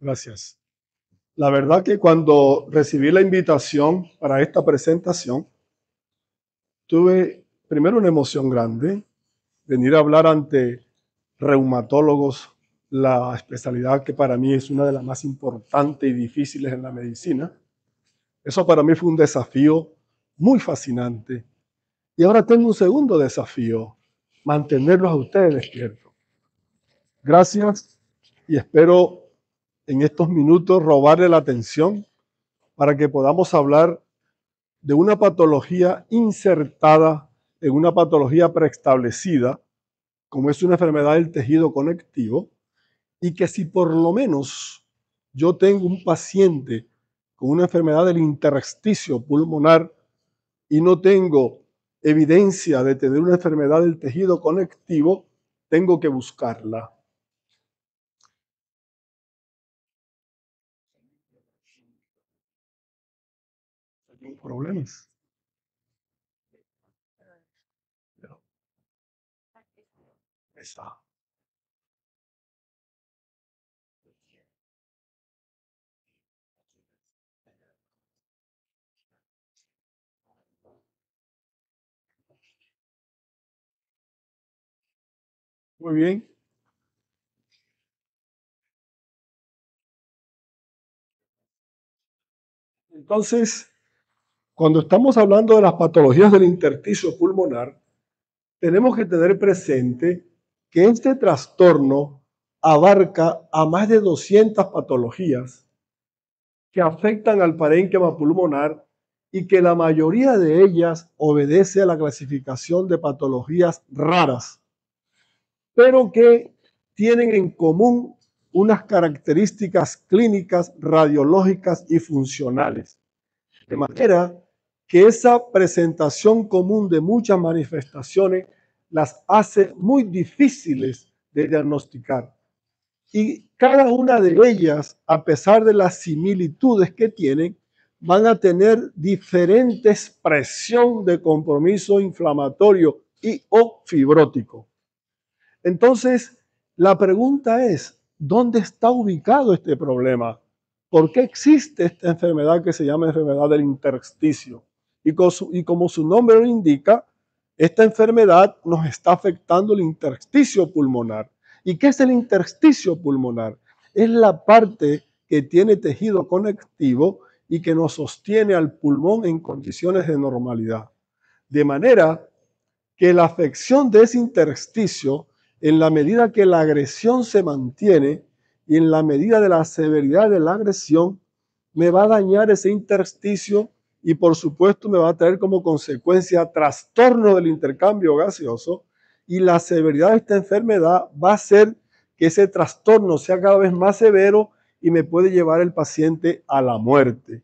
Gracias. La verdad que cuando recibí la invitación para esta presentación, tuve primero una emoción grande, venir a hablar ante reumatólogos, la especialidad que para mí es una de las más importantes y difíciles en la medicina. Eso para mí fue un desafío muy fascinante. Y ahora tengo un segundo desafío, mantenerlos a ustedes despiertos. Gracias y espero en estos minutos robarle la atención para que podamos hablar de una patología insertada en una patología preestablecida, como es una enfermedad del tejido conectivo, y que si por lo menos yo tengo un paciente con una enfermedad del intersticio pulmonar y no tengo evidencia de tener una enfermedad del tejido conectivo, tengo que buscarla. Problemas. Esa. Muy bien. Entonces, cuando estamos hablando de las patologías del intersticio pulmonar, tenemos que tener presente que este trastorno abarca a más de 200 patologías que afectan al parénquima pulmonar y que la mayoría de ellas obedece a la clasificación de patologías raras, pero que tienen en común unas características clínicas, radiológicas y funcionales. De manera que esa presentación común de muchas manifestaciones las hace muy difíciles de diagnosticar. Y cada una de ellas, a pesar de las similitudes que tienen, van a tener diferente expresión de compromiso inflamatorio y o fibrótico. Entonces, la pregunta es, ¿dónde está ubicado este problema? ¿Por qué existe esta enfermedad que se llama enfermedad del intersticio? Y como su nombre lo indica, esta enfermedad nos está afectando el intersticio pulmonar. ¿Y qué es el intersticio pulmonar? Es la parte que tiene tejido conectivo y que nos sostiene al pulmón en condiciones de normalidad. De manera que la afección de ese intersticio, en la medida que la agresión se mantiene y en la medida de la severidad de la agresión, me va a dañar ese intersticio y por supuesto me va a traer como consecuencia trastorno del intercambio gaseoso, y la severidad de esta enfermedad va a hacer que ese trastorno sea cada vez más severo y me puede llevar el paciente a la muerte.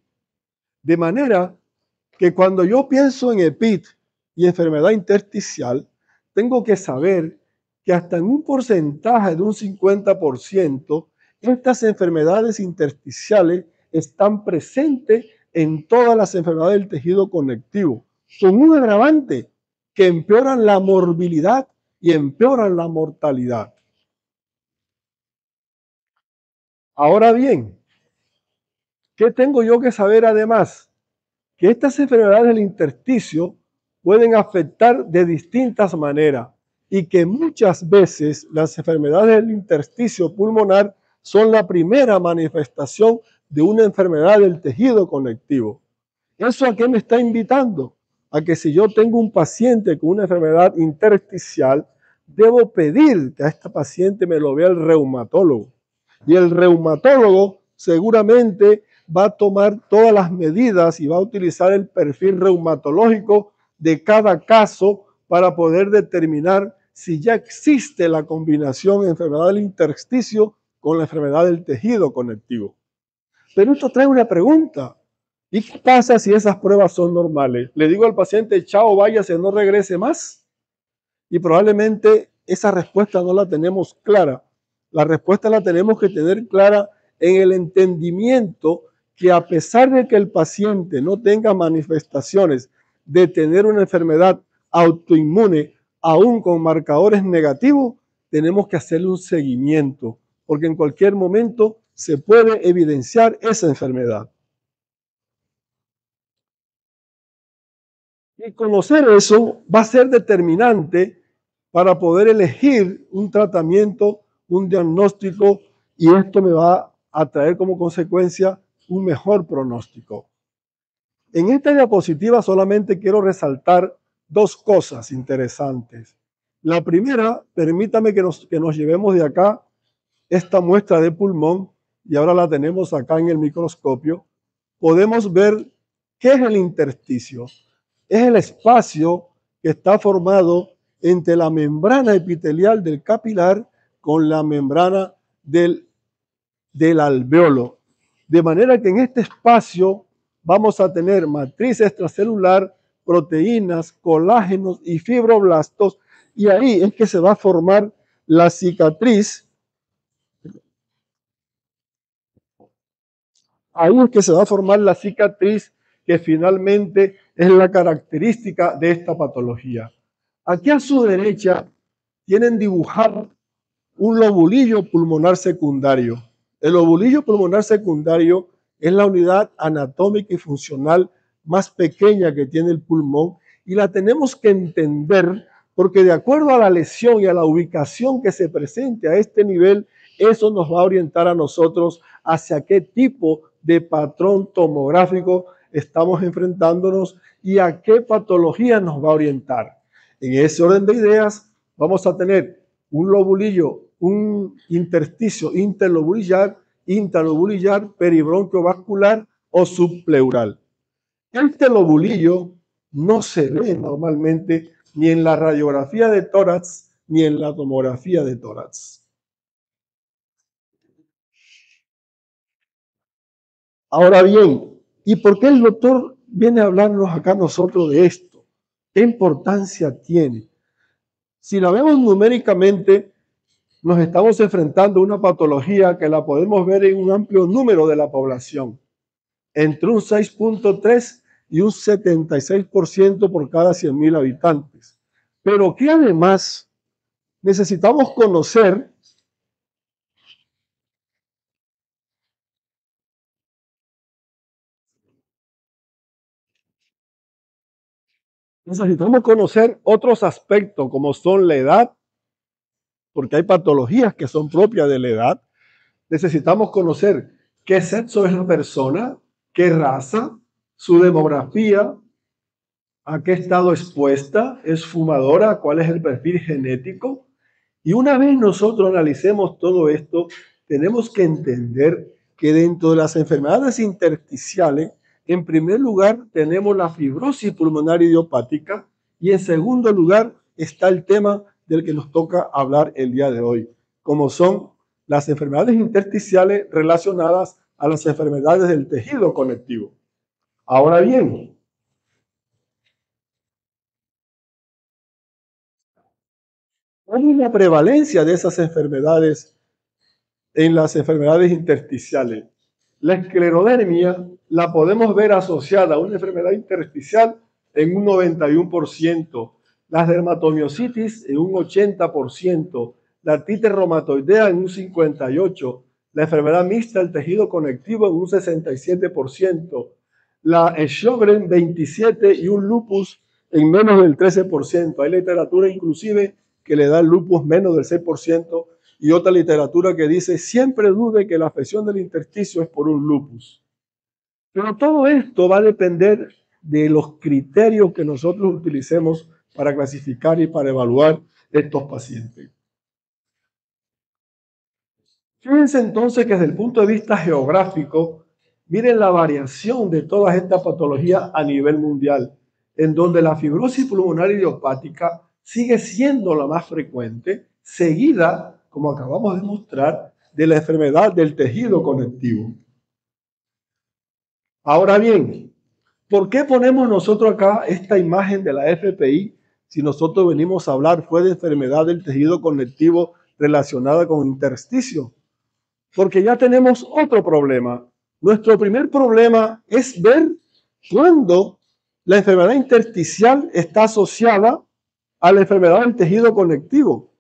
De manera que cuando yo pienso en EPIT y enfermedad intersticial, tengo que saber que hasta en un porcentaje de un 50%, estas enfermedades intersticiales están presentes en todas las enfermedades del tejido conectivo. Son un agravante que empeoran la morbilidad y empeoran la mortalidad. Ahora bien, ¿qué tengo yo que saber además? Que estas enfermedades del intersticio pueden afectar de distintas maneras y que muchas veces las enfermedades del intersticio pulmonar son la primera manifestación de una enfermedad del tejido conectivo. ¿Eso a qué me está invitando? A que si yo tengo un paciente con una enfermedad intersticial, debo pedir que a este paciente me lo vea el reumatólogo. Y el reumatólogo seguramente va a tomar todas las medidas y va a utilizar el perfil reumatológico de cada caso para poder determinar si ya existe la combinación enfermedad del intersticio con la enfermedad del tejido conectivo. Pero esto trae una pregunta. ¿Y qué pasa si esas pruebas son normales? Le digo al paciente, chao, váyase, no regrese más. Y probablemente esa respuesta no la tenemos clara. La respuesta la tenemos que tener clara en el entendimiento que a pesar de que el paciente no tenga manifestaciones de tener una enfermedad autoinmune, aún con marcadores negativos, tenemos que hacerle un seguimiento, porque en cualquier momento se puede evidenciar esa enfermedad. Y conocer eso va a ser determinante para poder elegir un tratamiento, un diagnóstico, y esto me va a traer como consecuencia un mejor pronóstico. En esta diapositiva solamente quiero resaltar dos cosas interesantes. La primera, permítame que nos llevemos de acá esta muestra de pulmón, y ahora la tenemos acá en el microscopio. Podemos ver qué es el intersticio. Es el espacio que está formado entre la membrana epitelial del capilar con la membrana del alveolo. De manera que en este espacio vamos a tener matriz extracelular, proteínas, colágenos y fibroblastos, y ahí es que se va a formar la cicatriz. Ahí es que se va a formar la cicatriz que finalmente es la característica de esta patología. Aquí a su derecha tienen dibujado un lobulillo pulmonar secundario. El lobulillo pulmonar secundario es la unidad anatómica y funcional más pequeña que tiene el pulmón y la tenemos que entender porque de acuerdo a la lesión y a la ubicación que se presente a este nivel, eso nos va a orientar a nosotros hacia qué tipo de patrón tomográfico estamos enfrentándonos y a qué patología nos va a orientar. En ese orden de ideas, vamos a tener un lobulillo, un intersticio interlobulillar, intralobulillar, peribronquio vascular o subpleural. Este lobulillo no se ve normalmente ni en la radiografía de tórax ni en la tomografía de tórax. Ahora bien, ¿y por qué el doctor viene a hablarnos acá a nosotros de esto? ¿Qué importancia tiene? Si la vemos numéricamente, nos estamos enfrentando a una patología que la podemos ver en un amplio número de la población, entre un 6.3 y un 76% por cada 100.000 habitantes. Pero que además necesitamos conocer otros aspectos como son la edad, porque hay patologías que son propias de la edad. Necesitamos conocer qué sexo es la persona, qué raza, su demografía, a qué estado expuesta, es fumadora, cuál es el perfil genético. Y una vez nosotros analicemos todo esto, tenemos que entender que dentro de las enfermedades intersticiales, en primer lugar tenemos la fibrosis pulmonar idiopática y en segundo lugar está el tema del que nos toca hablar el día de hoy, como son las enfermedades intersticiales relacionadas a las enfermedades del tejido conectivo. Ahora bien, ¿cuál es la prevalencia de esas enfermedades en las enfermedades intersticiales? La esclerodermia la podemos ver asociada a una enfermedad intersticial en un 91%, las dermatomiositis en un 80%, la artritis reumatoidea en un 58%, la enfermedad mixta del tejido conectivo en un 67%, la Sjögren 27% y un lupus en menos del 13%. Hay literatura inclusive que le da el lupus menos del 6%, y otra literatura que dice siempre dude que la afección del intersticio es por un lupus. Pero todo esto va a depender de los criterios que nosotros utilicemos para clasificar y para evaluar estos pacientes. Fíjense entonces que desde el punto de vista geográfico, miren la variación de todas estas patologías a nivel mundial, en donde la fibrosis pulmonar idiopática sigue siendo la más frecuente, seguida, como acabamos de mostrar, de la enfermedad del tejido conectivo. Ahora bien, ¿por qué ponemos nosotros acá esta imagen de la FPI si nosotros venimos a hablar fue de enfermedad del tejido conectivo relacionada con intersticio? Porque ya tenemos otro problema. Nuestro primer problema es ver cuándo la enfermedad intersticial está asociada a la enfermedad del tejido conectivo.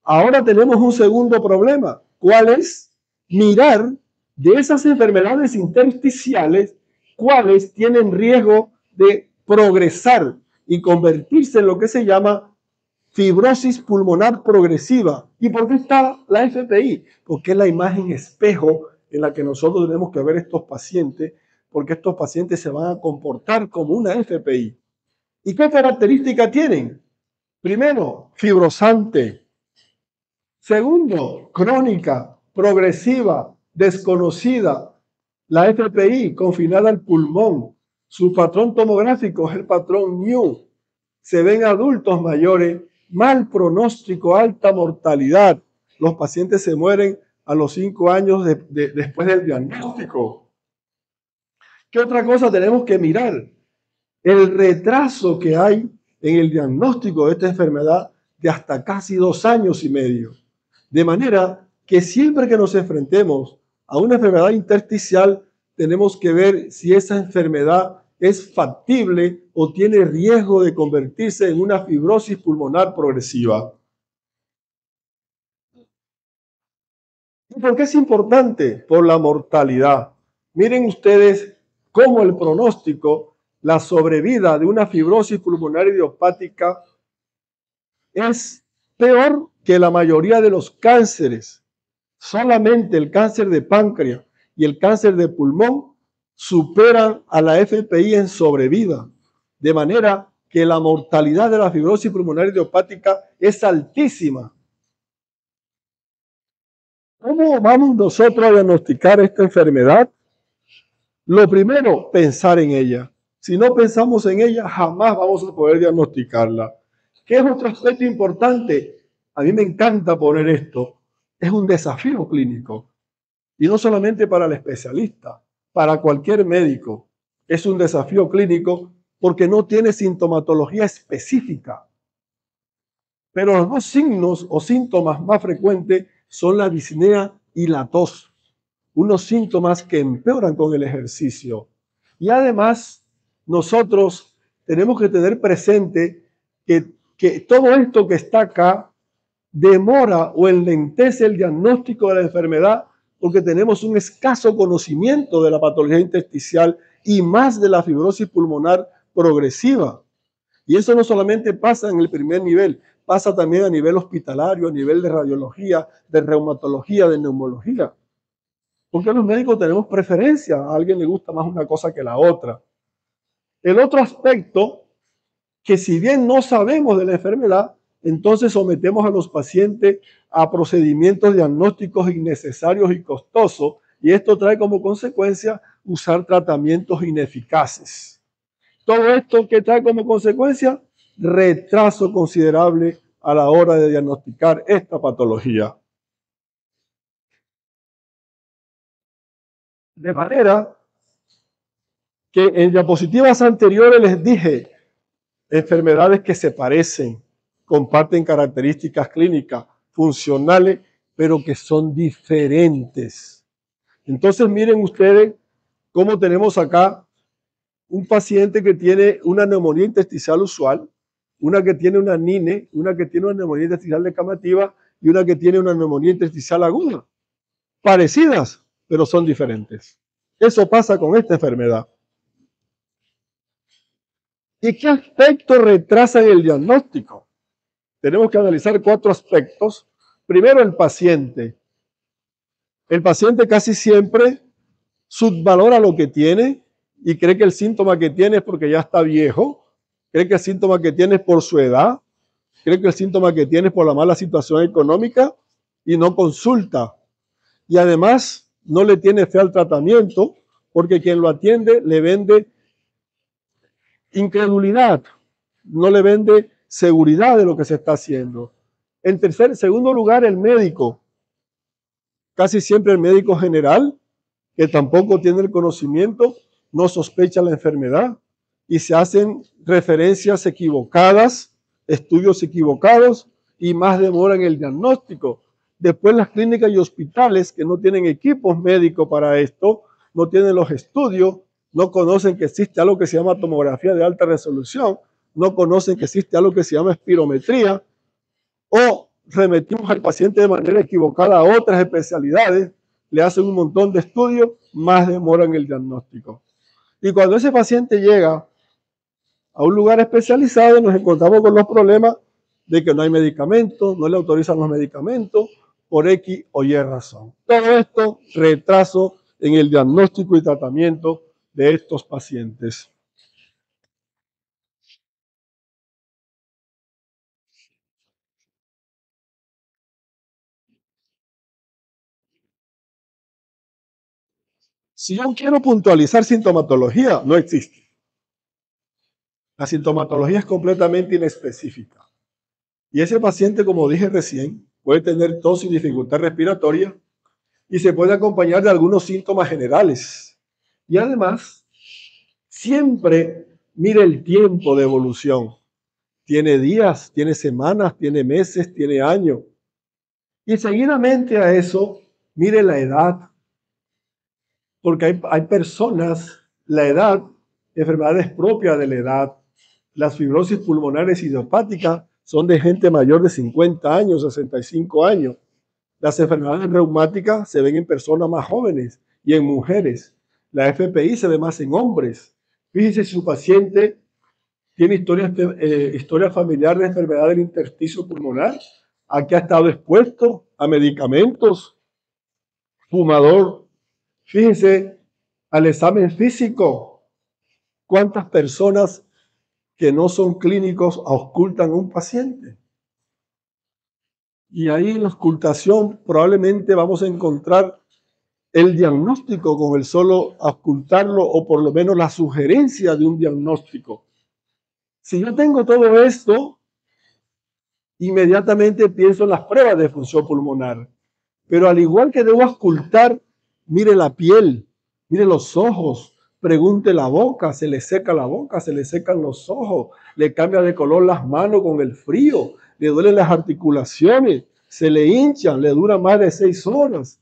Ahora tenemos un segundo problema. ¿Cuál es? Mirar de esas enfermedades intersticiales, cuáles tienen riesgo de progresar y convertirse en lo que se llama fibrosis pulmonar progresiva. ¿Y por qué está la FPI? Porque es la imagen espejo en la que nosotros tenemos que ver estos pacientes, porque estos pacientes se van a comportar como una FPI. ¿Y qué características tienen? Primero, fibrosante. Segundo, crónica, progresiva, desconocida. La FPI confinada al pulmón. Su patrón tomográfico es el patrón New. Se ven adultos mayores, mal pronóstico, alta mortalidad. Los pacientes se mueren a los 5 años después del diagnóstico. ¿Qué otra cosa tenemos que mirar? El retraso que hay en el diagnóstico de esta enfermedad de hasta casi 2 años y medio. De manera que siempre que nos enfrentemos a una enfermedad intersticial, tenemos que ver si esa enfermedad es factible o tiene riesgo de convertirse en una fibrosis pulmonar progresiva. ¿Y por qué es importante? Por la mortalidad. Miren ustedes cómo el pronóstico, la sobrevida de una fibrosis pulmonar idiopática es peor que la mayoría de los cánceres. Solamente el cáncer de páncreas y el cáncer de pulmón superan a la FPI en sobrevida, de manera que la mortalidad de la fibrosis pulmonar idiopática es altísima. ¿Cómo vamos nosotros a diagnosticar esta enfermedad? Lo primero, pensar en ella. Si no pensamos en ella, jamás vamos a poder diagnosticarla. ¿Qué es otro aspecto importante? A mí me encanta poner esto. Es un desafío clínico. Y no solamente para el especialista, para cualquier médico. Es un desafío clínico porque no tiene sintomatología específica. Pero los dos signos o síntomas más frecuentes son la disnea y la tos. Unos síntomas que empeoran con el ejercicio. Y además, nosotros tenemos que tener presente que todo esto que está acá demora o enlentece el diagnóstico de la enfermedad porque tenemos un escaso conocimiento de la patología intersticial y más de la fibrosis pulmonar progresiva. Y eso no solamente pasa en el primer nivel, pasa también a nivel hospitalario, a nivel de radiología, de reumatología, de neumología. Porque los médicos tenemos preferencia, a alguien le gusta más una cosa que la otra. El otro aspecto, que si bien no sabemos de la enfermedad, entonces sometemos a los pacientes a procedimientos diagnósticos innecesarios y costosos, y esto trae como consecuencia usar tratamientos ineficaces. Todo esto que trae como consecuencia retraso considerable a la hora de diagnosticar esta patología. De manera que en diapositivas anteriores les dije enfermedades que se parecen, comparten características clínicas, funcionales, pero que son diferentes. Entonces miren ustedes cómo tenemos acá un paciente que tiene una neumonía intersticial usual, una que tiene una NINE, una que tiene una neumonía intersticial decamativa y una que tiene una neumonía intersticial aguda. Parecidas, pero son diferentes. Eso pasa con esta enfermedad. ¿Y qué aspectos retrasan el diagnóstico? Tenemos que analizar 4 aspectos. Primero, el paciente. El paciente casi siempre subvalora lo que tiene y cree que el síntoma que tiene es porque ya está viejo, cree que el síntoma que tiene es por su edad, cree que el síntoma que tiene es por la mala situación económica y no consulta. Y además no le tiene fe al tratamiento porque quien lo atiende le vende incredulidad, no le vende seguridad de lo que se está haciendo. En segundo lugar, el médico. Casi siempre el médico general, que tampoco tiene el conocimiento, no sospecha la enfermedad y se hacen referencias equivocadas, estudios equivocados y más demora en el diagnóstico. Después las clínicas y hospitales que no tienen equipos médicos para esto, no tienen los estudios, no conocen que existe algo que se llama tomografía de alta resolución, no conocen que existe algo que se llama espirometría, o remitimos al paciente de manera equivocada a otras especialidades, le hacen un montón de estudios, más demoran el diagnóstico. Y cuando ese paciente llega a un lugar especializado, nos encontramos con los problemas de que no hay medicamentos, no le autorizan los medicamentos por X o Y razón. Todo esto, retraso en el diagnóstico y tratamiento de estos pacientes. Si yo quiero puntualizar sintomatología, no existe. La sintomatología es completamente inespecífica. Y ese paciente, como dije recién, puede tener tos y dificultad respiratoria y se puede acompañar de algunos síntomas generales. Y además, siempre mire el tiempo de evolución. Tiene días, tiene semanas, tiene meses, tiene años. Y seguidamente a eso, mire la edad. Porque hay personas, la edad, enfermedades propias de la edad. Las fibrosis pulmonares idiopáticas son de gente mayor de 50 años, 65 años. Las enfermedades reumáticas se ven en personas más jóvenes y en mujeres. La FPI se ve más en hombres. Fíjese si su paciente tiene historia familiar de enfermedad del intersticio pulmonar, a que ha estado expuesto a medicamentos, fumador. Fíjese al examen físico, cuántas personas que no son clínicos auscultan a un paciente. Y ahí en la auscultación probablemente vamos a encontrar el diagnóstico con el solo auscultarlo o por lo menos la sugerencia de un diagnóstico. Si yo tengo todo esto, inmediatamente pienso en las pruebas de función pulmonar. Pero al igual que debo auscultar, mire la piel, mire los ojos, pregunte la boca, se le seca la boca, se le secan los ojos, le cambia de color las manos con el frío, le duelen las articulaciones, se le hinchan, le dura más de 6 horas.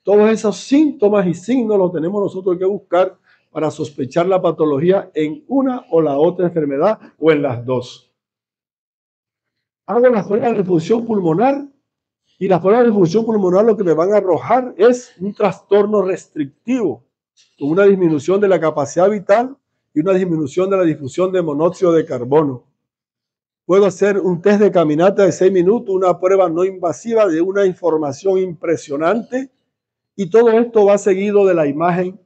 Todos esos síntomas y signos los tenemos nosotros que buscar para sospechar la patología en una o la otra enfermedad o en las dos. Hago las pruebas de función pulmonar y las pruebas de función pulmonar lo que me van a arrojar es un trastorno restrictivo, con una disminución de la capacidad vital y una disminución de la difusión de monóxido de carbono. Puedo hacer un test de caminata de 6 minutos, una prueba no invasiva de una información impresionante, y todo esto va seguido de la imagen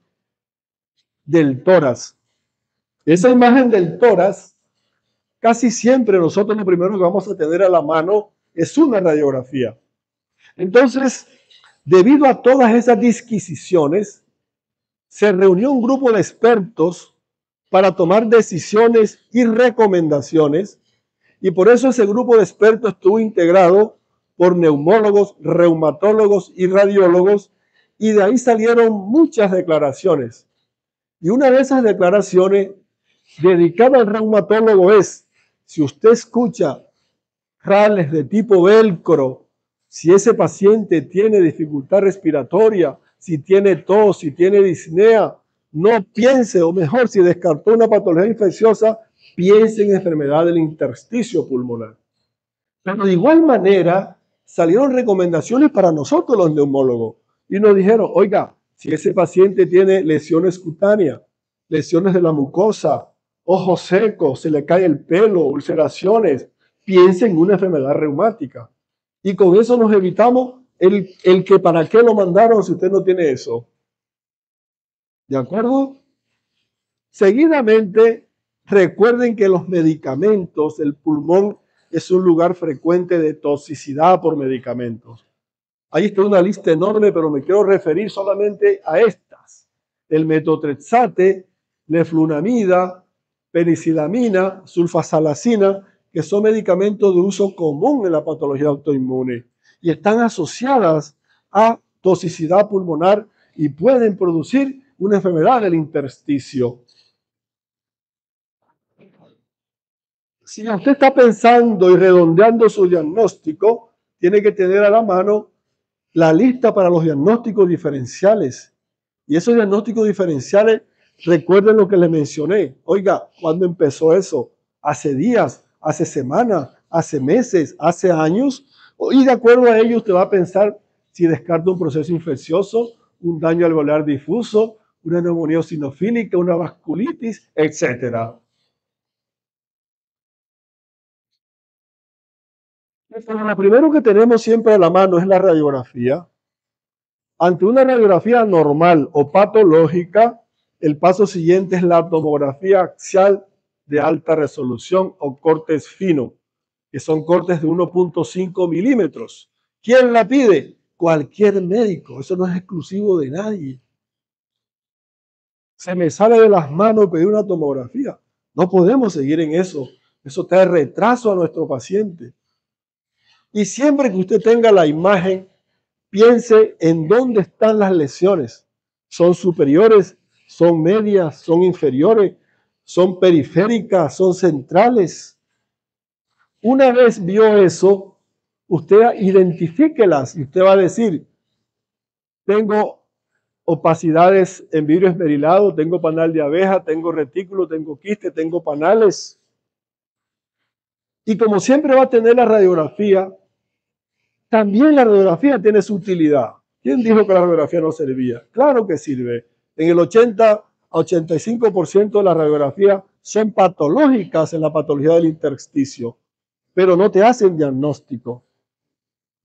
del tórax. Esa imagen del tórax, casi siempre nosotros lo primero que vamos a tener a la mano es una radiografía. Entonces, debido a todas esas disquisiciones, se reunió un grupo de expertos para tomar decisiones y recomendaciones, y por eso ese grupo de expertos estuvo integrado por neumólogos, reumatólogos y radiólogos, y de ahí salieron muchas declaraciones. Y una de esas declaraciones dedicada al reumatólogo es, si usted escucha rales de tipo velcro, si ese paciente tiene dificultad respiratoria, si tiene tos, si tiene disnea, no piense, o mejor, si descartó una patología infecciosa, piense en enfermedad del intersticio pulmonar. Pero de igual manera, salieron recomendaciones para nosotros los neumólogos y nos dijeron, oiga, si ese paciente tiene lesiones cutáneas, lesiones de la mucosa, ojos secos, se le cae el pelo, ulceraciones, piense en una enfermedad reumática. Y con eso nos evitamos el que para qué lo mandaron si usted no tiene eso. ¿De acuerdo? Seguidamente, recuerden que los medicamentos, el pulmón es un lugar frecuente de toxicidad por medicamentos. Ahí está una lista enorme, pero me quiero referir solamente a estas. El metotrexate, leflunomida, penicillamina, sulfasalazina, que son medicamentos de uso común en la patología autoinmune y están asociadas a toxicidad pulmonar y pueden producir una enfermedad del intersticio. Si usted está pensando y redondeando su diagnóstico, tiene que tener a la mano la lista para los diagnósticos diferenciales. Y esos diagnósticos diferenciales, recuerden lo que les mencioné. Oiga, ¿cuándo empezó eso? ¿Hace días? ¿Hace semanas? ¿Hace meses? ¿Hace años? Y de acuerdo a ello, usted va a pensar si descarta un proceso infeccioso, un daño alveolar difuso, una neumonía eosinofílica, una vasculitis, etc. Lo primero que tenemos siempre a la mano es la radiografía. Ante una radiografía normal o patológica, el paso siguiente es la tomografía axial de alta resolución o cortes fino, que son cortes de 1.5 milímetros. ¿Quién la pide? Cualquier médico. Eso no es exclusivo de nadie. Se me sale de las manos pedir una tomografía. No podemos seguir en eso. Eso trae retraso a nuestro paciente. Y siempre que usted tenga la imagen, piense en dónde están las lesiones. ¿Son superiores? ¿Son medias? ¿Son inferiores? ¿Son periféricas? ¿Son centrales? Una vez vio eso, usted identifíquelas y usted va a decir, tengo opacidades en vidrio esmerilado, tengo panal de abeja, tengo retículo, tengo quiste, tengo panales. Y como siempre va a tener la radiografía, también la radiografía tiene su utilidad. ¿Quién dijo que la radiografía no servía? Claro que sirve. En el 80 a 85% de las radiografías son patológicas en la patología del intersticio, pero no te hacen diagnóstico.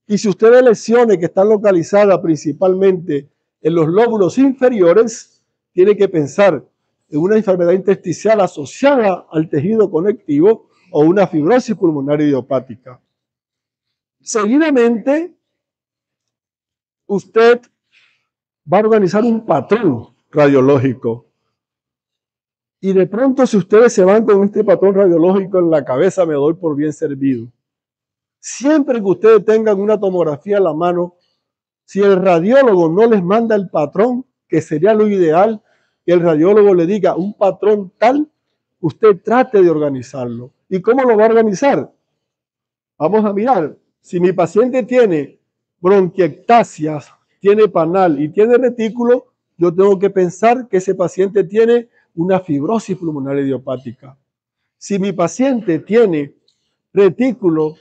Y si usted ve lesiones que están localizadas principalmente en los lóbulos inferiores, tiene que pensar en una enfermedad intersticial asociada al tejido conectivo o una fibrosis pulmonar idiopática. Seguidamente, usted va a organizar un patrón radiológico. Y de pronto, si ustedes se van con este patrón radiológico en la cabeza, me doy por bien servido. Siempre que ustedes tengan una tomografía en la mano, si el radiólogo no les manda el patrón, que sería lo ideal, que el radiólogo le diga un patrón tal, usted trate de organizarlo. ¿Y cómo lo va a organizar? Vamos a mirar. Si mi paciente tiene bronquiectasias, tiene panal y tiene retículo, yo tengo que pensar que ese paciente tiene una fibrosis pulmonar idiopática. Si mi paciente tiene retículo,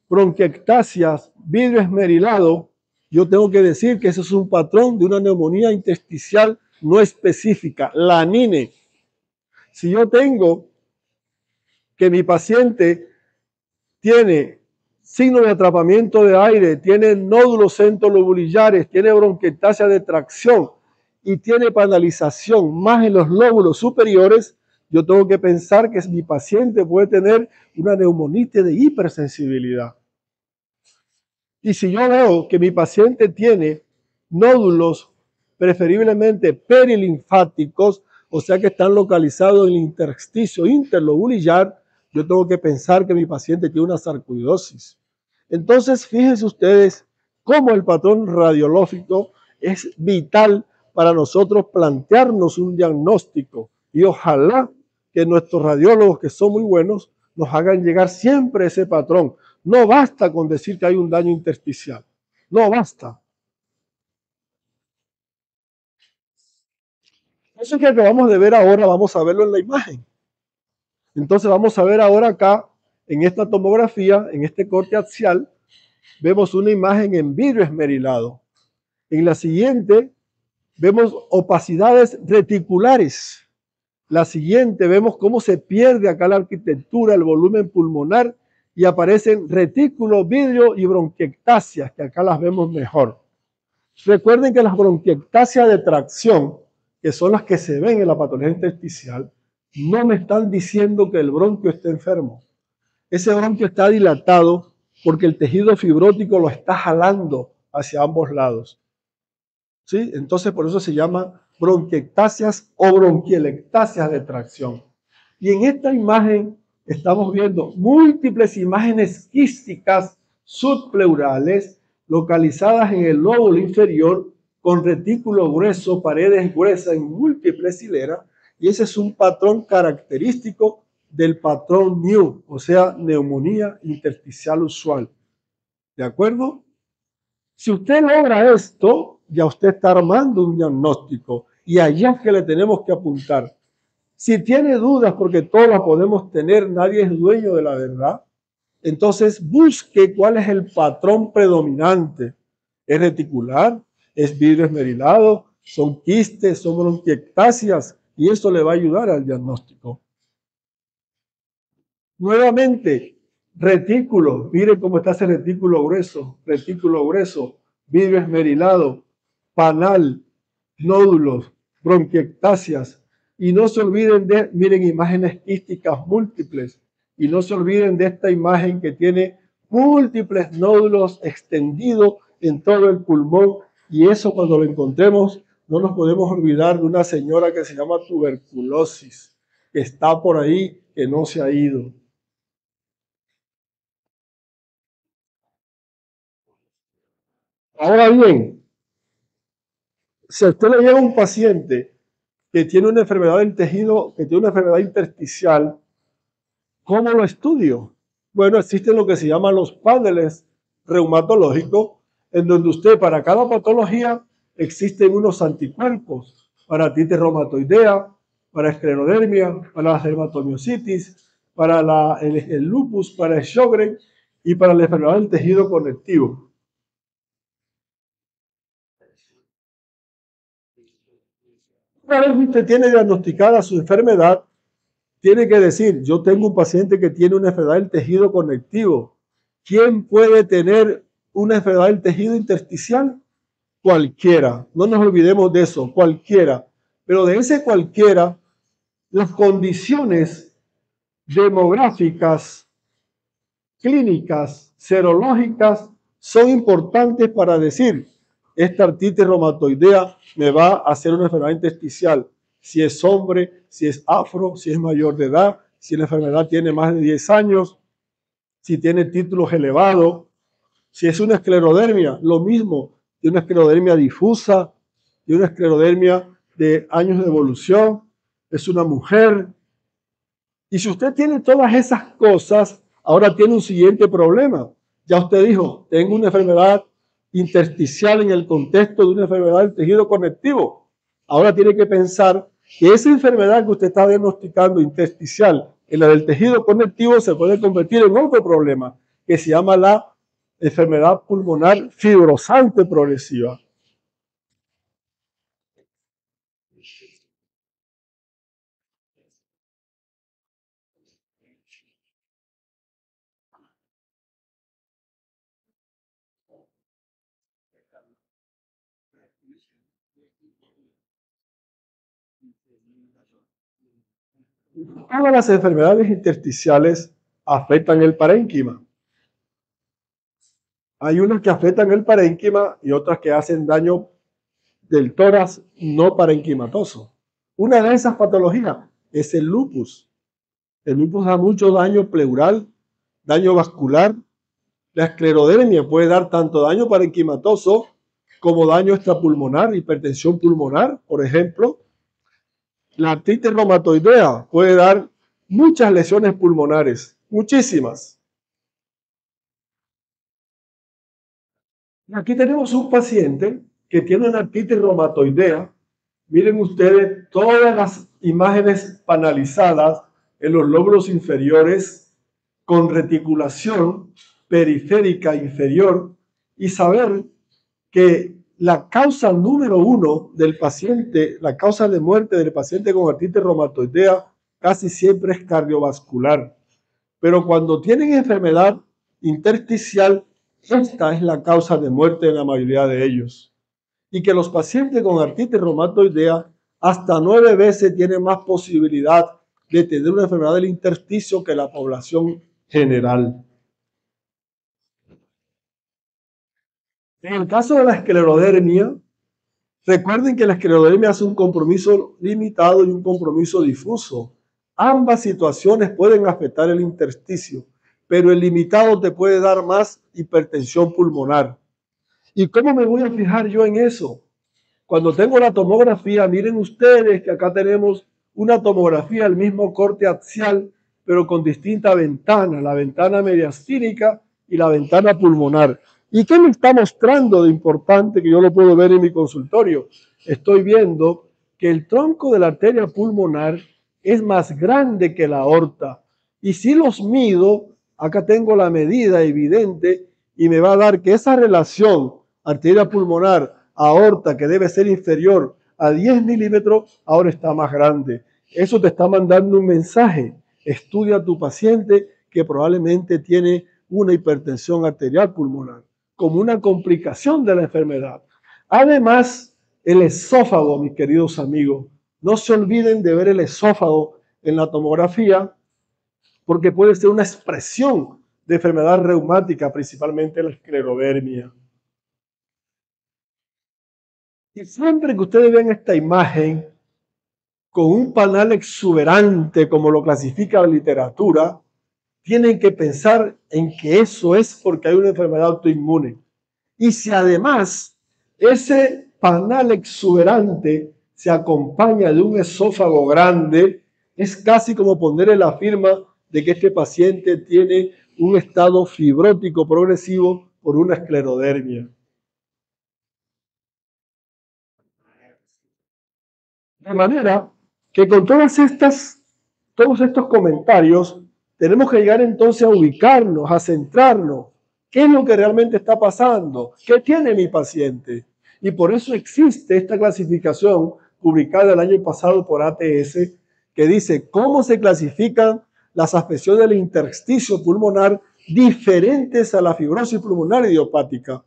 bronquiectasias, vidrio esmerilado, yo tengo que decir que eso es un patrón de una neumonía intersticial no específica, la ANINE. Si yo tengo que mi paciente tiene signo de atrapamiento de aire, tiene nódulos centrolobulillares, tiene bronquiectasia de tracción y tiene panalización más en los lóbulos superiores, yo tengo que pensar que mi paciente puede tener una neumonitis de hipersensibilidad. Y si yo veo que mi paciente tiene nódulos preferiblemente perilinfáticos, o sea que están localizados en el intersticio interlobulillar, yo tengo que pensar que mi paciente tiene una sarcoidosis. Entonces, fíjense ustedes cómo el patrón radiológico es vital para nosotros plantearnos un diagnóstico. Y ojalá que nuestros radiólogos, que son muy buenos, nos hagan llegar siempre ese patrón. No basta con decir que hay un daño intersticial. No basta. Eso que acabamos de ver ahora, vamos a verlo en la imagen. Entonces vamos a ver ahora acá, en esta tomografía, en este corte axial, vemos una imagen en vidrio esmerilado. En la siguiente vemos opacidades reticulares. La siguiente vemos cómo se pierde acá la arquitectura, el volumen pulmonar y aparecen retículos, vidrio y bronquiectasias, que acá las vemos mejor. Recuerden que las bronquiectasias de tracción, que son las que se ven en la patología intersticial, no me están diciendo que el bronquio esté enfermo. Ese bronquio está dilatado porque el tejido fibrótico lo está jalando hacia ambos lados. ¿Sí? Entonces por eso se llama bronquiectasias o bronquielectasias de tracción. Y en esta imagen estamos viendo múltiples imágenes quísticas subpleurales localizadas en el lóbulo inferior con retículo grueso, paredes gruesas en múltiples hileras, y ese es un patrón característico del patrón NEU, o sea, neumonía intersticial usual. ¿De acuerdo? Si usted logra esto, ya usted está armando un diagnóstico y allá es que le tenemos que apuntar. Si tiene dudas, porque todas las podemos tener, nadie es dueño de la verdad, Entonces busque cuál es el patrón predominante. ¿Es reticular? ¿Es vidrio esmerilado? ¿Son quistes? ¿Son bronquiectasias? Y eso le va a ayudar al diagnóstico. Nuevamente, retículo. Miren cómo está ese retículo grueso, vidrio esmerilado, panal, nódulos, bronquiectasias. Y no se olviden de, miren, imágenes quísticas múltiples. Y no se olviden de esta imagen que tiene múltiples nódulos extendidos en todo el pulmón. Y eso cuando lo encontremos, no nos podemos olvidar de una señora que se llama tuberculosis, que está por ahí, que no se ha ido. Ahora bien, si a usted le llega un paciente que tiene una enfermedad del tejido, que tiene una enfermedad intersticial, ¿cómo lo estudio? Bueno, existen lo que se llaman los paneles reumatológicos, en donde usted para cada patología existen unos anticuerpos para artritis reumatoidea, para esclerodermia, para la dermatomiositis, para el lupus, para el Sjögren y para la enfermedad del tejido conectivo. Una vez que usted tiene diagnosticada su enfermedad, tiene que decir, yo tengo un paciente que tiene una enfermedad del tejido conectivo. ¿Quién puede tener una enfermedad del tejido intersticial? Cualquiera. No nos olvidemos de eso, cualquiera. Pero de ese cualquiera, las condiciones demográficas, clínicas, serológicas, son importantes para decir, esta artritis reumatoidea me va a hacer una enfermedad intersticial. Si es hombre, si es afro, si es mayor de edad, si la enfermedad tiene más de 10 años, si tiene títulos elevados, si es una esclerodermia, lo mismo, de una esclerodermia difusa, de una esclerodermia de años de evolución, es una mujer. Y si usted tiene todas esas cosas, ahora tiene un siguiente problema. Ya usted dijo, tengo una enfermedad intersticial en el contexto de una enfermedad del tejido conectivo. Ahora tiene que pensar que esa enfermedad que usted está diagnosticando intersticial en la del tejido conectivo se puede convertir en otro problema que se llama la enfermedad pulmonar fibrosante progresiva. Todas las enfermedades intersticiales afectan el parénquima. Hay unas que afectan el parénquima y otras que hacen daño del tórax no parenquimatoso. Una de esas patologías es el lupus. El lupus da mucho daño pleural, daño vascular. La esclerodermia puede dar tanto daño parenquimatoso como daño extrapulmonar, hipertensión pulmonar, por ejemplo. La artritis reumatoidea puede dar muchas lesiones pulmonares, muchísimas. Aquí tenemos un paciente que tiene una artritis reumatoidea. Miren ustedes todas las imágenes panalizadas en los lóbulos inferiores con reticulación periférica inferior y saber que la causa número uno del paciente, la causa de muerte del paciente con artritis reumatoidea casi siempre es cardiovascular. Pero cuando tienen enfermedad intersticial, esta es la causa de muerte en la mayoría de ellos. Y que los pacientes con artritis reumatoidea hasta 9 veces tienen más posibilidad de tener una enfermedad del intersticio que la población general. En el caso de la esclerodermia, recuerden que la esclerodermia es un compromiso limitado y un compromiso difuso. Ambas situaciones pueden afectar el intersticio, pero el limitado te puede dar más hipertensión pulmonar. ¿Y cómo me voy a fijar yo en eso? Cuando tengo la tomografía, miren ustedes que acá tenemos una tomografía del mismo corte axial, pero con distinta ventana, la ventana mediastínica y la ventana pulmonar. ¿Y qué me está mostrando de importante que yo lo puedo ver en mi consultorio? Estoy viendo que el tronco de la arteria pulmonar es más grande que la aorta. Y si los mido, Acá tengo la medida evidente y me va a dar que esa relación arteria pulmonar aorta, que debe ser inferior a 10 milímetros, ahora está más grande. Eso te está mandando un mensaje. Estudia a tu paciente que probablemente tiene una hipertensión arterial pulmonar como una complicación de la enfermedad. Además, el esófago, mis queridos amigos, no se olviden de ver el esófago en la tomografía, porque puede ser una expresión de enfermedad reumática, principalmente la esclerodermia. Y siempre que ustedes vean esta imagen con un panal exuberante, como lo clasifica la literatura, tienen que pensar en que eso es porque hay una enfermedad autoinmune. Y si además ese panal exuberante se acompaña de un esófago grande, es casi como ponerle la firma de que este paciente tiene un estado fibrótico progresivo por una esclerodermia. De manera que con todos estos comentarios tenemos que llegar entonces a ubicarnos, a centrarnos. ¿Qué es lo que realmente está pasando? ¿Qué tiene mi paciente? Y por eso existe esta clasificación publicada el año pasado por ATS que dice cómo se clasifican las afecciones del intersticio pulmonar diferentes a la fibrosis pulmonar idiopática.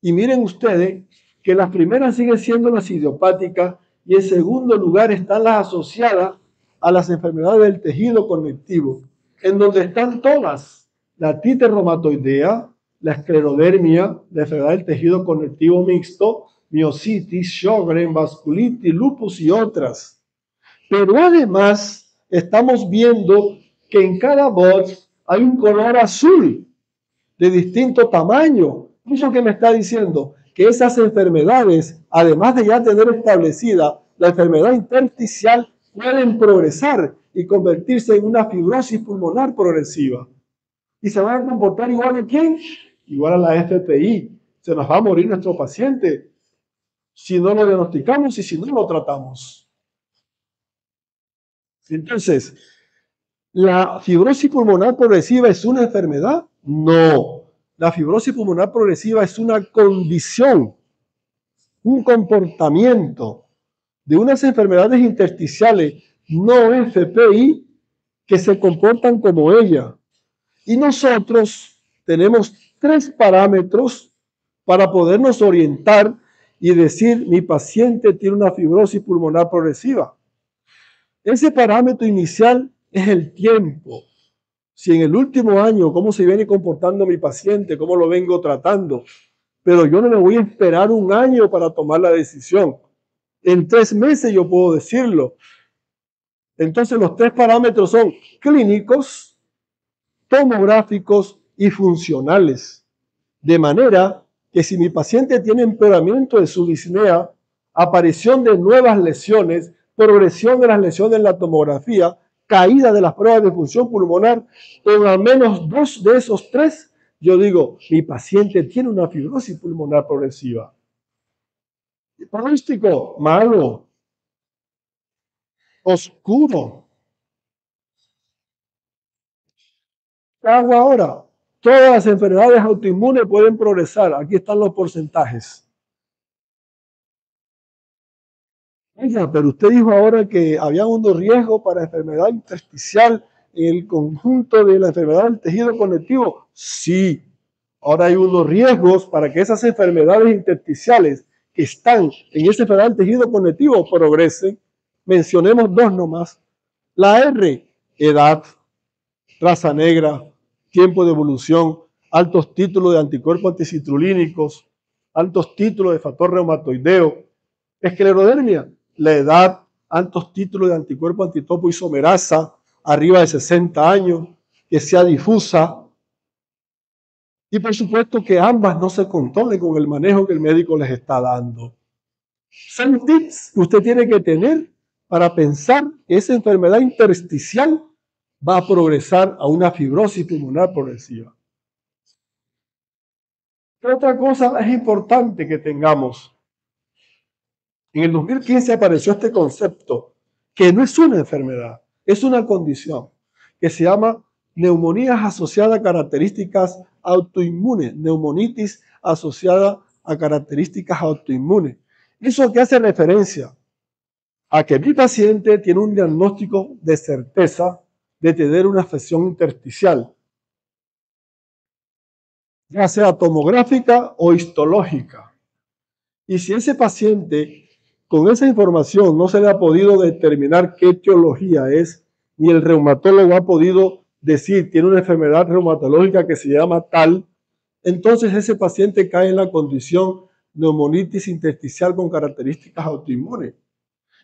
Y miren ustedes que las primeras siguen siendo las idiopáticas y en segundo lugar están las asociadas a las enfermedades del tejido conectivo, en donde están todas: la titis reumatoidea, la esclerodermia, la enfermedad del tejido conectivo mixto, miositis, Sjögren, vasculitis, lupus y otras. Pero además estamos viendo que en cada box hay un color azul de distinto tamaño. ¿Eso que me está diciendo? Que esas enfermedades, además de ya tener establecida la enfermedad intersticial, pueden progresar y convertirse en una fibrosis pulmonar progresiva. ¿Y se van a comportar igual a quién? Igual a la FPI. Se nos va a morir nuestro paciente si no lo diagnosticamos y si no lo tratamos. Entonces, ¿la fibrosis pulmonar progresiva es una enfermedad? No. La fibrosis pulmonar progresiva es una condición, un comportamiento de unas enfermedades intersticiales no FPI que se comportan como ella. Y nosotros tenemos 3 parámetros para podernos orientar y decir: mi paciente tiene una fibrosis pulmonar progresiva. Ese parámetro inicial es el tiempo. Si en el último año, cómo se viene comportando mi paciente, cómo lo vengo tratando. Pero yo no me voy a esperar un año para tomar la decisión. En 3 meses yo puedo decirlo. Entonces los 3 parámetros son clínicos, tomográficos y funcionales. De manera que si mi paciente tiene empeoramiento de su disnea, aparición de nuevas lesiones, progresión de las lesiones en la tomografía, caída de las pruebas de función pulmonar, con al menos 2 de esos 3, yo digo: mi paciente tiene una fibrosis pulmonar progresiva. Pronóstico malo, oscuro. ¿Qué hago ahora? Todas las enfermedades autoinmunes pueden progresar. Aquí están los porcentajes. Oiga, pero usted dijo ahora que había unos riesgos para enfermedad intersticial en el conjunto de la enfermedad del tejido conectivo. Sí, ahora hay unos riesgos para que esas enfermedades intersticiales que están en esa enfermedad del tejido conectivo progresen. Mencionemos 2 nomás. La R, edad, raza negra, tiempo de evolución, altos títulos de anticuerpos anticitrulínicos, altos títulos de factor reumatoideo, esclerodermia, la edad, altos títulos de anticuerpo antitopo isomerasa, arriba de 60 años, que sea difusa. Y por supuesto que ambas no se controlen con el manejo que el médico les está dando. Son tips que usted tiene que tener para pensar que esa enfermedad intersticial va a progresar a una fibrosis pulmonar progresiva. ¿Qué otra cosa es importante que tengamos? En el 2015 apareció este concepto, que no es una enfermedad, es una condición, que se llama neumonías asociadas a características autoinmunes, neumonitis asociada a características autoinmunes. ¿Eso qué hace referencia? A que mi paciente tiene un diagnóstico de certeza de tener una afección intersticial, ya sea tomográfica o histológica. Y si ese paciente, con esa información, no se le ha podido determinar qué etiología es, ni el reumatólogo ha podido decir tiene una enfermedad reumatológica que se llama tal, entonces ese paciente cae en la condición neumonitis intersticial con características autoinmunes.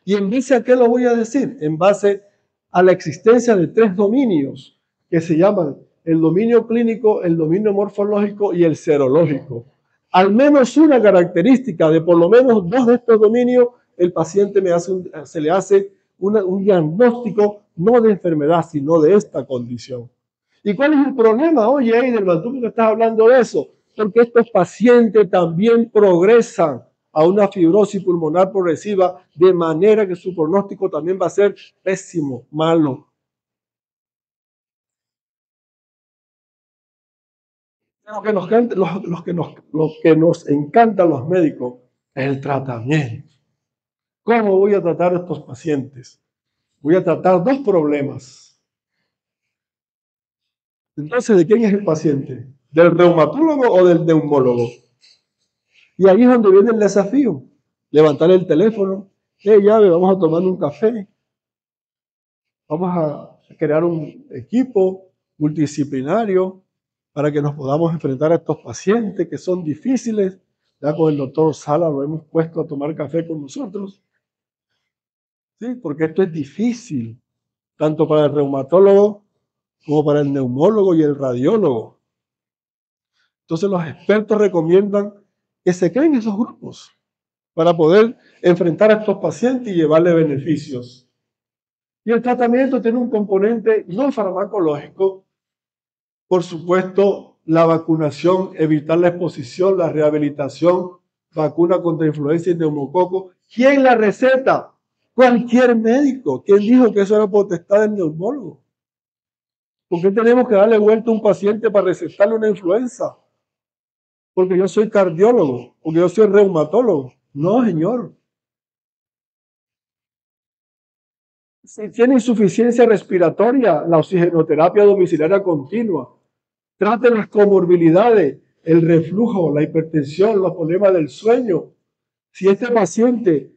¿Y en base a qué lo voy a decir? En base a la existencia de 3 dominios que se llaman el dominio clínico, el dominio morfológico y el serológico. Al menos una característica de por lo menos 2 de estos dominios, el paciente se le hace un diagnóstico no de enfermedad, sino de esta condición. ¿Y cuál es el problema? Oye, Eidelman, tú me estás hablando de eso, porque estos pacientes también progresan a una fibrosis pulmonar progresiva, de manera que su pronóstico también va a ser pésimo, malo. Lo que nos encanta a los médicos es el tratamiento. ¿Cómo voy a tratar a estos pacientes? Voy a tratar 2 problemas. Entonces, ¿de quién es el paciente? ¿Del reumatólogo o del neumólogo? Y ahí es donde viene el desafío. Levantar el teléfono. Llave, vamos a tomar un café. Vamos a crear un equipo multidisciplinario para que nos podamos enfrentar a estos pacientes que son difíciles. Ya con el doctor Sala lo hemos puesto a tomar café con nosotros. ¿Sí? Porque esto es difícil, tanto para el reumatólogo como para el neumólogo y el radiólogo. Entonces los expertos recomiendan que se creen esos grupos para poder enfrentar a estos pacientes y llevarle beneficios. Y el tratamiento tiene un componente no farmacológico, por supuesto, la vacunación, evitar la exposición, la rehabilitación, vacuna contra influenza y neumococo. ¿Quién la receta? Cualquier médico. ¿Quién dijo que eso era potestad del neumólogo? ¿Por qué tenemos que darle vuelta a un paciente para recetarle una influenza? Porque yo soy cardiólogo, porque yo soy reumatólogo. No, señor. Si tiene insuficiencia respiratoria, la oxigenoterapia domiciliaria continua. Trate las comorbilidades, el reflujo, la hipertensión, los problemas del sueño. Si este paciente,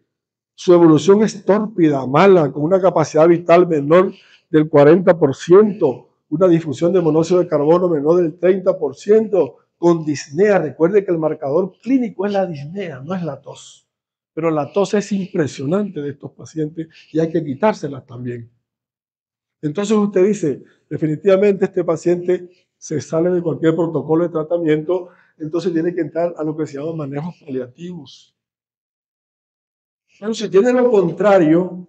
su evolución es tórpida, mala, con una capacidad vital menor del 40%, una difusión de monóxido de carbono menor del 30%, con disnea, recuerde que el marcador clínico es la disnea, no es la tos. Pero la tos es impresionante de estos pacientes y hay que quitárselas también. Entonces usted dice, definitivamente este paciente se sale de cualquier protocolo de tratamiento, entonces tiene que entrar a lo que se llama manejos paliativos. Pero si tiene lo contrario,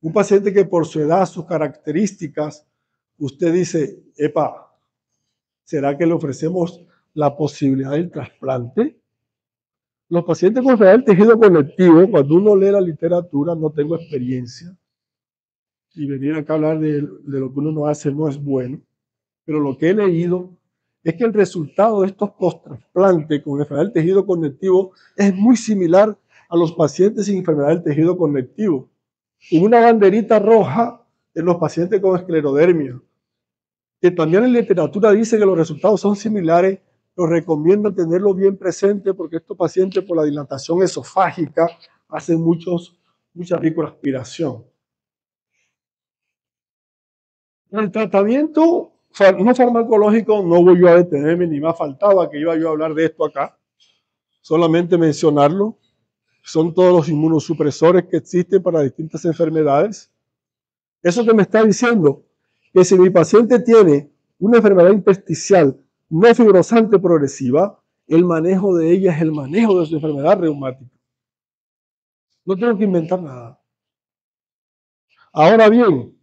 un paciente que por su edad, sus características, usted dice, epa, ¿será que le ofrecemos la posibilidad del trasplante? Los pacientes con enfermedad del tejido conectivo, cuando uno lee la literatura, no tengo experiencia, y venir acá a hablar de lo que uno no hace no es bueno, pero lo que he leído es que el resultado de estos post-trasplantes con enfermedad del tejido conectivo es muy similar a los pacientes sin enfermedad del tejido conectivo. Hubo una banderita roja en los pacientes con esclerodermia, que también en literatura dice que los resultados son similares. Los recomiendo tenerlo bien presente porque estos pacientes por la dilatación esofágica hacen mucha microaspiración. El tratamiento no farmacológico no voy yo a detenerme, ni me faltaba que iba yo a hablar de esto acá. Solamente mencionarlo. Son todos los inmunosupresores que existen para distintas enfermedades. Eso que me está diciendo, que si mi paciente tiene una enfermedad intersticial no fibrosante progresiva, el manejo de ella es el manejo de su enfermedad reumática. No tengo que inventar nada. Ahora bien,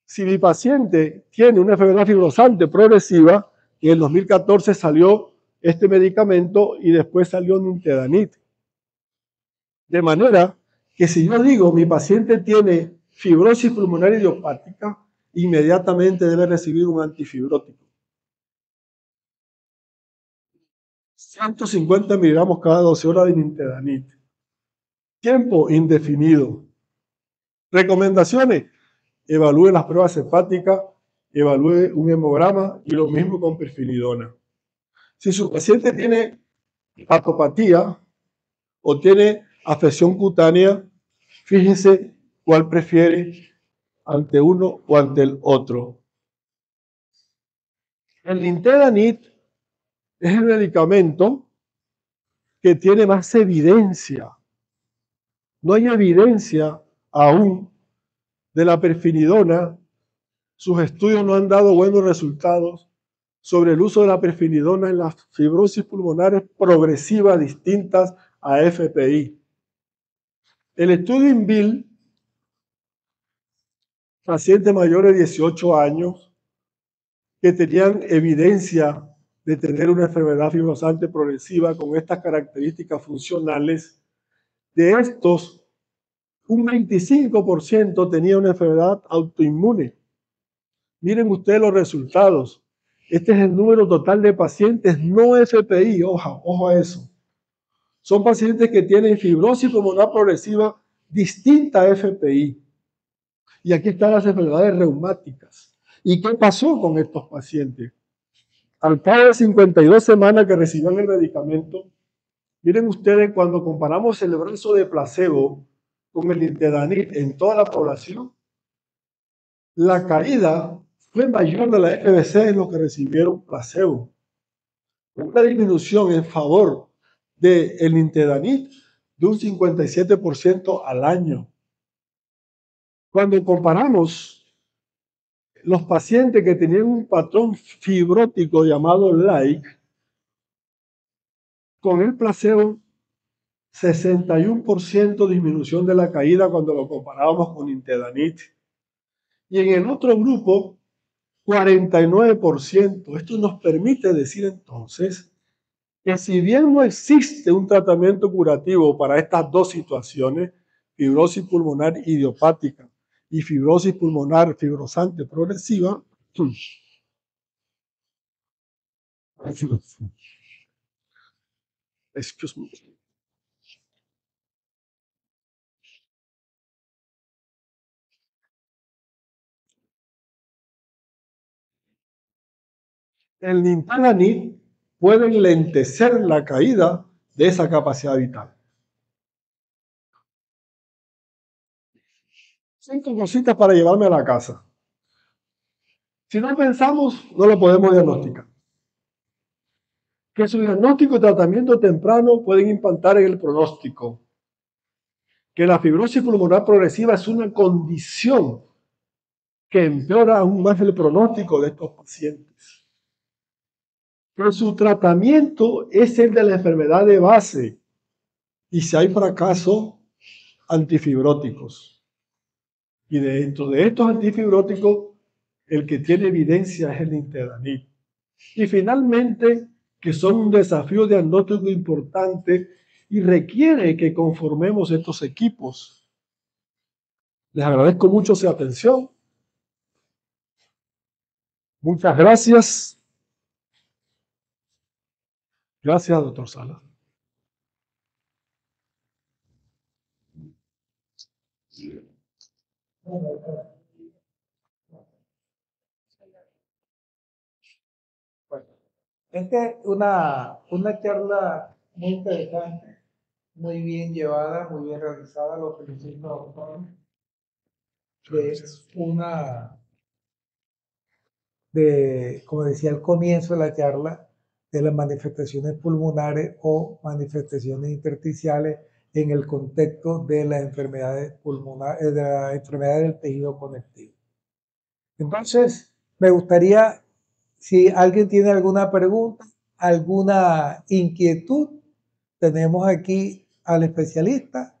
si mi paciente tiene una enfermedad fibrosante progresiva, en el 2014 salió este medicamento y después salió nintedanib. De manera que si yo digo mi paciente tiene fibrosis pulmonar idiopática, inmediatamente debe recibir un antifibrótico. 150 miligramos cada 12 horas de nintedanib. Tiempo indefinido. Recomendaciones: evalúe las pruebas hepáticas, evalúe un hemograma y lo mismo con pirfenidona. Si su paciente tiene patopatía o tiene afección cutánea, fíjese cuál prefiere ante uno o ante el otro. El nintedanib es el medicamento que tiene más evidencia. No hay evidencia aún de la pirfenidona. Sus estudios no han dado buenos resultados sobre el uso de la pirfenidona en las fibrosis pulmonares progresivas distintas a FPI. El estudio INVIL, pacientes mayores de 18 años que tenían evidencia de tener una enfermedad fibrosante progresiva con estas características funcionales, de estos, un 25% tenía una enfermedad autoinmune. Miren ustedes los resultados. Este es el número total de pacientes no FPI, ojo a eso. Son pacientes que tienen fibrosis pulmonar progresiva distinta a FPI. Y aquí están las enfermedades reumáticas. ¿Y qué pasó con estos pacientes? Al cabo de 52 semanas que recibían el medicamento, miren ustedes, cuando comparamos el brazo de placebo con el nintedanib en toda la población, la caída fue mayor de la FBC en los que recibieron placebo. Una disminución en favor del nintedanib de un 57% al año. Cuando comparamos los pacientes que tenían un patrón fibrótico llamado LAIC con el placebo, 61% disminución de la caída cuando lo comparábamos con nintedanib. Y en el otro grupo, 49%. Esto nos permite decir entonces que si bien no existe un tratamiento curativo para estas dos situaciones, fibrosis pulmonar idiopática y fibrosis pulmonar fibrosante progresiva, excuse me. El nintedanib puede enlentecer la caída de esa capacidad vital. 5 cositas para llevarme a la casa. Si no pensamos, no lo podemos diagnosticar. Que su diagnóstico y tratamiento temprano pueden impactar en el pronóstico. Que la fibrosis pulmonar progresiva es una condición que empeora aún más el pronóstico de estos pacientes. Que su tratamiento es el de la enfermedad de base y si hay fracaso, antifibróticos. Y dentro de estos antifibróticos, el que tiene evidencia es el nintedanib. Y finalmente, que son un desafío diagnóstico importante y requiere que conformemos estos equipos. Les agradezco mucho su atención. Muchas gracias. Gracias, doctor Sala. Bueno, esta es una charla muy interesante, muy bien llevada, muy bien realizada. Lo felicito, doctor. Es como decía al comienzo de la charla, de las manifestaciones pulmonares o manifestaciones intersticiales en el contexto de las enfermedades pulmonares, de las enfermedades del tejido conectivo. Entonces, me gustaría, si alguien tiene alguna pregunta, alguna inquietud, tenemos aquí al especialista